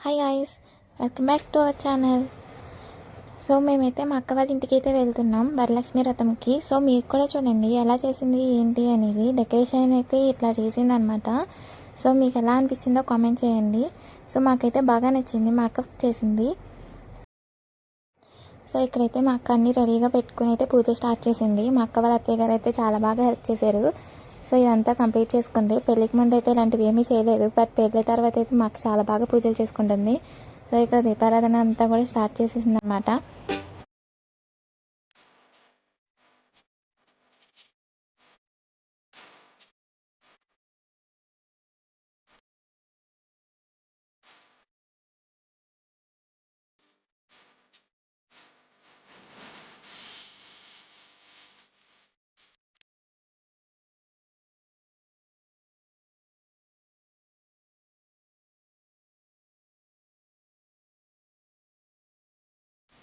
Hi guys, welcome back to our channel. So మేమైతే మా అక్క వాళ్ళ ఇంటికి అయితే వెళ్తున్నాం వరలక్ష్మి రథంకి. సో మీరు కూడా చూడండి ఎలా చేసింది ఏంటి అనేది. డెకరేషన్ అయితే ఇట్లా చేసిందనమాట. సో మీకు ఎలా అనిపించిందో కామెంట్ చేయండి. సో మాకైతే బాగా నచ్చింది, మా అక్క చేసింది. సో ఇక్కడైతే మా అక్క అన్నీ రెడీగా పెట్టుకుని అయితే పూజ స్టార్ట్ చేసింది. మా అక్క వాళ్ళ అత్తయ్య గారు అయితే చాలా బాగా హెల్ప్ చేశారు. సో ఇదంతా కంప్లీట్ చేసుకుంది. పెళ్ళికి ముందు అయితే ఇలాంటివి ఏమీ చేయలేదు, బట్ పెళ్ళి తర్వాత అయితే మాకు చాలా బాగా పూజలు చేసుకుంటుంది. సో ఇక్కడ దీపారాధన అంతా కూడా స్టార్ట్ చేసేసింది అనమాట.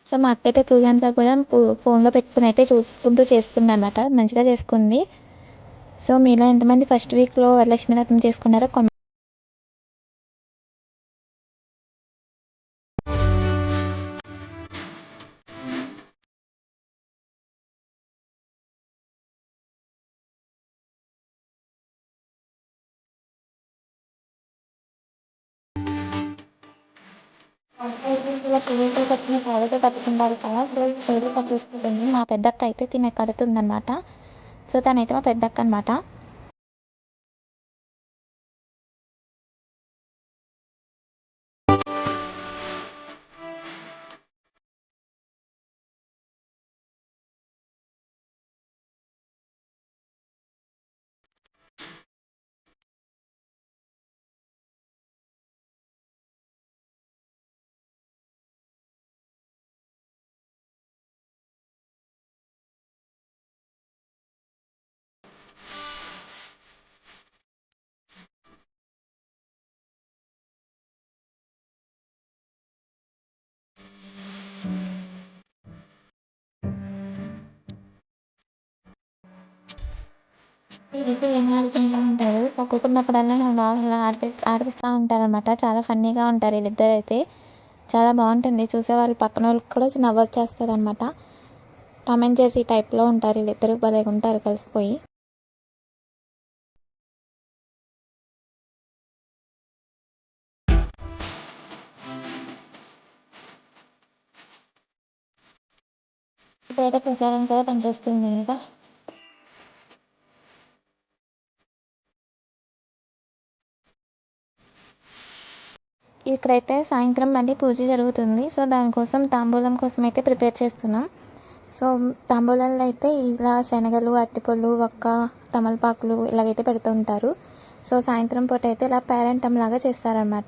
సో మా అక్క అయితే పూజ అంతా కూడా ఫోన్లో పెట్టుకుని అయితే చూసుకుంటూ చేసుకుంది అనమాట. మంచిగా చేసుకుంది. సో మీలో ఎంతమంది ఫస్ట్ వీక్లో వరలక్ష్మి రథం చేసుకున్నారో కామెంట్. ఇలా పువ్వులతో కట్టిన పాలతో కట్టుకుంటారు కదా. సో పువ్వులు కట్ చేసుకుంటుంది. మా పెద్దక్క అయితే తినే కడుతుంది అనమాట. సో తనైతే మా పెద్దక్క అనమాట. వీళ్ళైతే ఏం ఆడుకుంటూ ఉంటారు. ఒక్కొక్కరినప్పుడల్లా ఆడిపిస్తూ ఉంటారనమాట. చాలా ఫన్నీగా ఉంటారు వీళ్ళిద్దరు అయితే. చాలా బాగుంటుంది, చూసేవాళ్ళు పక్కన వాళ్ళకి కూడా నవ్వు వచ్చేస్తుంది అనమాట. టామ్ అండ్ జెర్రీ టైప్లో ఉంటారు వీళ్ళిద్దరు, భలేగా ఉంటారు కలిసిపోయి. ఇదైతే ప్రసాదం కూడా పనిచేస్తుంది కదా. ఇక్కడైతే సాయంత్రం మళ్ళీ పూజ జరుగుతుంది. సో దానికోసం తాంబూలం కోసం అయితే ప్రిపేర్ చేస్తున్నాం. సో తాంబూలంలో అయితే ఇలా శనగలు, అరటిపళ్ళు, వక్క, తమలపాకులు ఇలాగైతే పెడుతూ ఉంటారు. సో సాయంత్రం పూట అయితే ఇలా పేరంటం లాగా చేస్తారనమాట.